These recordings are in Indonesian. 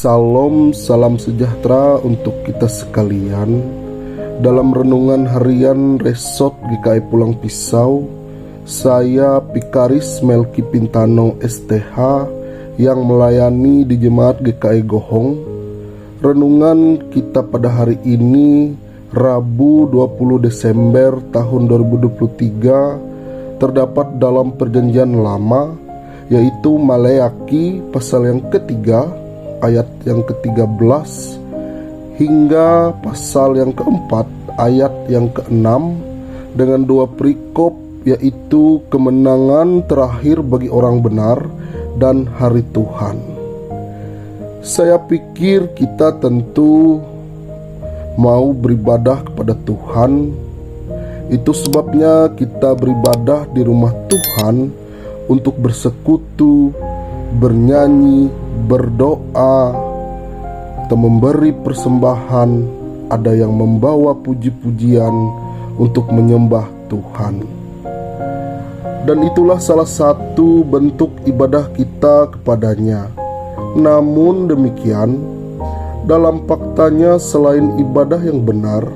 Salam, salam sejahtera untuk kita sekalian. Dalam renungan harian Resort GKI Pulang Pisau, saya Pikaris Melki Pintano STH yang melayani di Jemaat GKI Gohong. Renungan kita pada hari ini, Rabu 20 Desember tahun 2023, terdapat dalam Perjanjian Lama, yaitu Maleaki pasal yang ketiga, ayat yang ke-13 hingga pasal yang keempat, ayat yang ke-6, dengan dua perikop, yaitu kemenangan terakhir bagi orang benar dan hari Tuhan. Saya pikir kita tentu mau beribadah kepada Tuhan. Itu sebabnya kita beribadah di rumah Tuhan untuk bersekutu, bernyanyi, berdoa, atau memberi persembahan. Ada yang membawa puji-pujian untuk menyembah Tuhan. Dan itulah salah satu bentuk ibadah kita kepadanya. Namun demikian, dalam faktanya selain ibadah yang benar,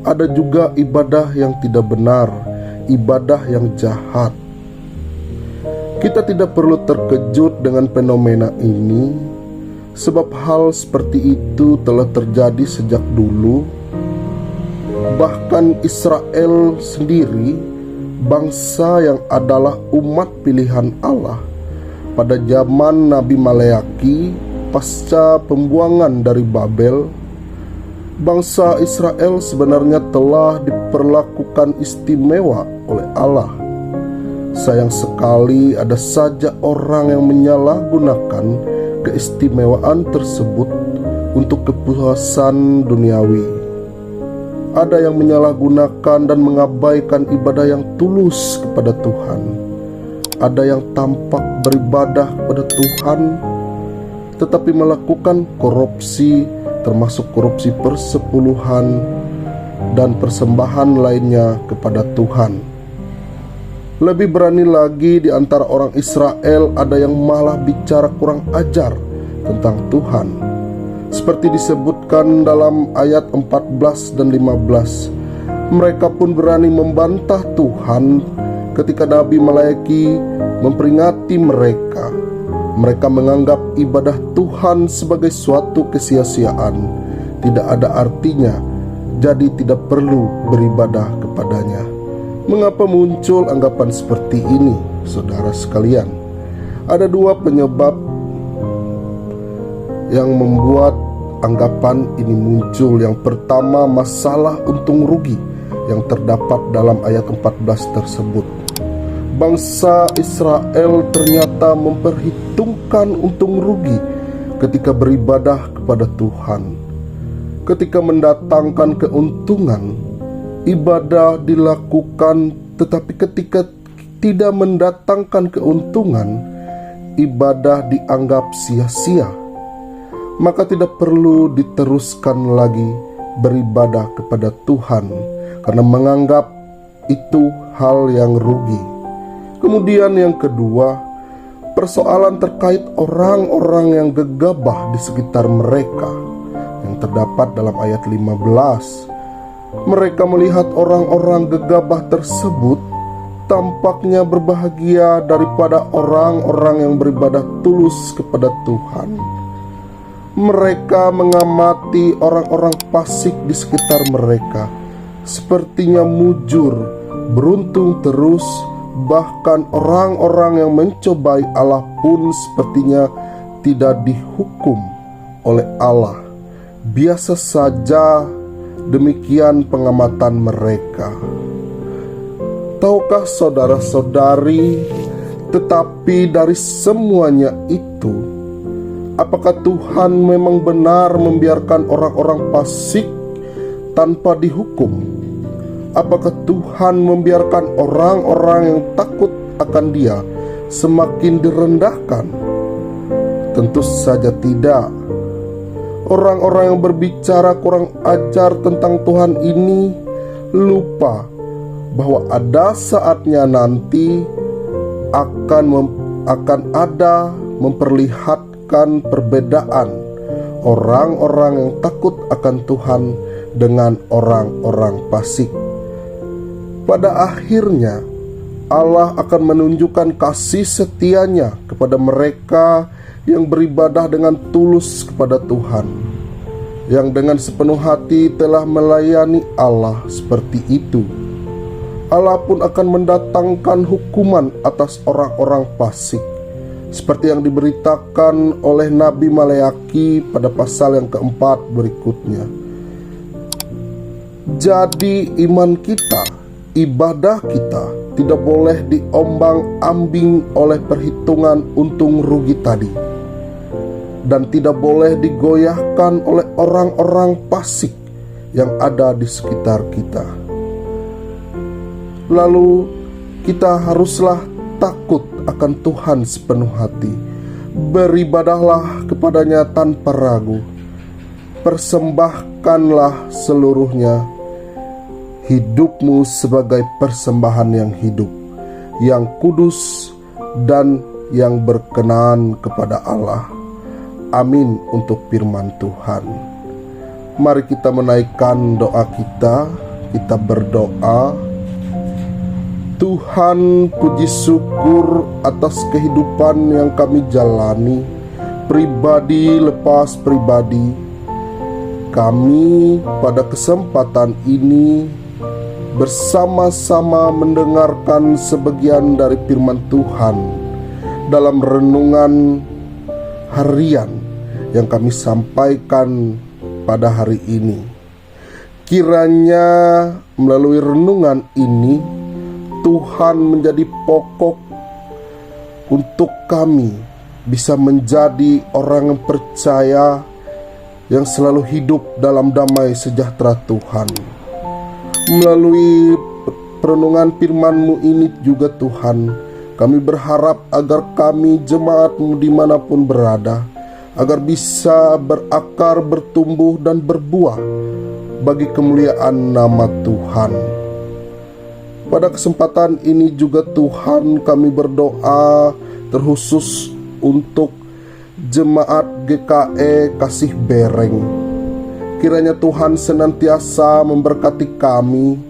ada juga ibadah yang tidak benar, ibadah yang jahat. Kita tidak perlu terkejut dengan fenomena ini, sebab hal seperti itu telah terjadi sejak dulu. Bahkan Israel sendiri, bangsa yang adalah umat pilihan Allah, pada zaman Nabi Maleaki pasca pembuangan dari Babel, bangsa Israel sebenarnya telah diperlakukan istimewa oleh Allah. Sayang sekali ada saja orang yang menyalahgunakan keistimewaan tersebut untuk kepuasan duniawi. Ada yang menyalahgunakan dan mengabaikan ibadah yang tulus kepada Tuhan. Ada yang tampak beribadah kepada Tuhan tetapi melakukan korupsi, termasuk korupsi persepuluhan dan persembahan lainnya kepada Tuhan. Lebih berani lagi di antara orang Israel ada yang malah bicara kurang ajar tentang Tuhan. Seperti disebutkan dalam ayat 14 dan 15, mereka pun berani membantah Tuhan ketika Nabi Maleaki memperingati mereka. Mereka menganggap ibadah Tuhan sebagai suatu kesia-siaan, tidak ada artinya, jadi tidak perlu beribadah kepadanya. Mengapa muncul anggapan seperti ini, saudara sekalian? Ada dua penyebab yang membuat anggapan ini muncul. Yang pertama, masalah untung rugi yang terdapat dalam ayat 14 tersebut. Bangsa Israel ternyata memperhitungkan untung rugi ketika beribadah kepada Tuhan. Ketika mendatangkan keuntungan, ibadah dilakukan, tetapi ketika tidak mendatangkan keuntungan, ibadah dianggap sia-sia. Maka tidak perlu diteruskan lagi beribadah kepada Tuhan karena menganggap itu hal yang rugi. Kemudian yang kedua, persoalan terkait orang-orang yang gegabah di sekitar mereka yang terdapat dalam ayat 15. Mereka melihat orang-orang gegabah tersebut tampaknya berbahagia daripada orang-orang yang beribadah tulus kepada Tuhan. Mereka mengamati orang-orang fasik di sekitar mereka, sepertinya mujur, beruntung terus. Bahkan orang-orang yang mencobai Allah pun sepertinya tidak dihukum oleh Allah. Biasa saja. Demikian pengamatan mereka. Tahukah saudara-saudari, tetapi dari semuanya itu, apakah Tuhan memang benar membiarkan orang-orang fasik tanpa dihukum? Apakah Tuhan membiarkan orang-orang yang takut akan Dia semakin direndahkan? Tentu saja tidak. Orang-orang yang berbicara kurang ajar tentang Tuhan ini lupa bahwa ada saatnya nanti akan ada memperlihatkan perbedaan orang-orang yang takut akan Tuhan dengan orang-orang fasik. Pada akhirnya, Allah akan menunjukkan kasih setia-Nya kepada mereka yang beribadah dengan tulus kepada Tuhan, yang dengan sepenuh hati telah melayani Allah seperti itu. Allah pun akan mendatangkan hukuman atas orang-orang fasik, seperti yang diberitakan oleh Nabi Maleaki pada pasal yang keempat berikutnya. Jadi iman kita, ibadah kita tidak boleh diombang-ambing oleh perhitungan untung rugi tadi, dan tidak boleh digoyahkan oleh orang-orang fasik yang ada di sekitar kita. Lalu kita haruslah takut akan Tuhan sepenuh hati. Beribadahlah kepadanya tanpa ragu. Persembahkanlah seluruhnya hidupmu sebagai persembahan yang hidup, yang kudus, dan yang berkenan kepada Allah. Amin untuk firman Tuhan. Mari kita menaikkan doa kita. Kita berdoa. Tuhan, puji syukur atas kehidupan yang kami jalani, pribadi lepas pribadi. Kami pada kesempatan ini bersama-sama mendengarkan sebagian dari firman Tuhan dalam renungan harian yang kami sampaikan pada hari ini. Kiranya melalui renungan ini Tuhan menjadi pokok untuk kami bisa menjadi orang yang percaya, yang selalu hidup dalam damai sejahtera Tuhan. Melalui perenungan firman-Mu ini juga Tuhan, kami berharap agar kami jemaat-Mu dimanapun berada, agar bisa berakar, bertumbuh, dan berbuah bagi kemuliaan nama Tuhan. Pada kesempatan ini juga Tuhan, kami berdoa terkhusus untuk jemaat GKE Kasih Bereng. Kiranya Tuhan senantiasa memberkati kami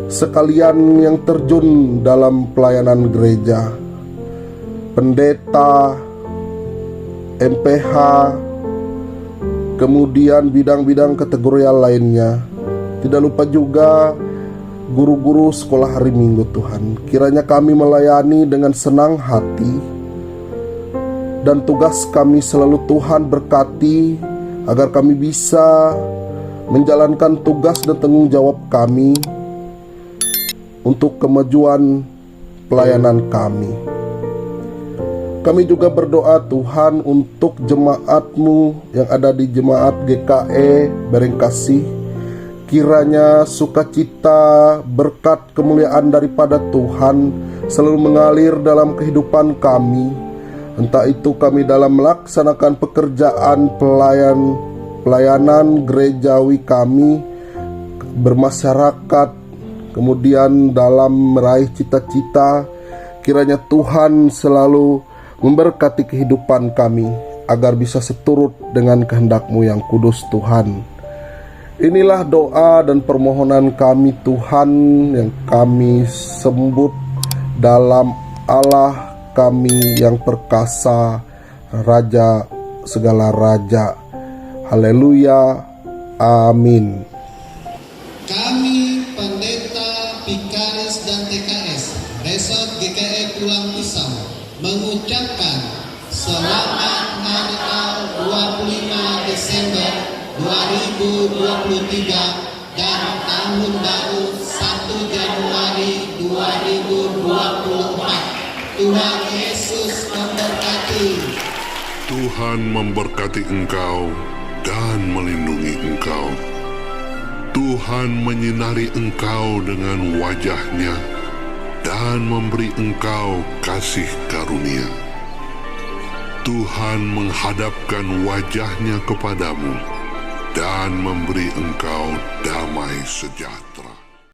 sekalian yang terjun dalam pelayanan gereja, pendeta, MPH, kemudian bidang-bidang kategorial lainnya. Tidak lupa juga guru-guru sekolah hari Minggu Tuhan. Kiranya kami melayani dengan senang hati, dan tugas kami selalu Tuhan berkati agar kami bisa menjalankan tugas dan tanggung jawab kami untuk kemajuan pelayanan kami. Kami juga berdoa Tuhan untuk jemaat-Mu yang ada di jemaat GKE Bereng Kasih. Kiranya sukacita, berkat, kemuliaan daripada Tuhan selalu mengalir dalam kehidupan kami. Entah itu kami dalam melaksanakan pekerjaan pelayanan gerejawi kami, bermasyarakat, kemudian dalam meraih cita-cita. Kiranya Tuhan selalu memberkati kehidupan kami agar bisa seturut dengan kehendak-Mu yang kudus Tuhan. Inilah doa dan permohonan kami Tuhan yang kami sembut dalam Allah kami yang perkasa, Raja segala raja. Haleluya. Amin. Kami pendeta, Pikaris dan TKS Resort GKE Pulang Pisau mengucapkan selamat Natal 25 Desember 2023 dan tahun baru 1 Januari 2024. Tuhan Yesus memberkati. Tuhan memberkati engkau dan melindungi engkau. Tuhan menyinari engkau dengan wajah-Nya dan memberi engkau kasih karunia. Tuhan menghadapkan wajah-Nya kepadamu dan memberi engkau damai sejahtera.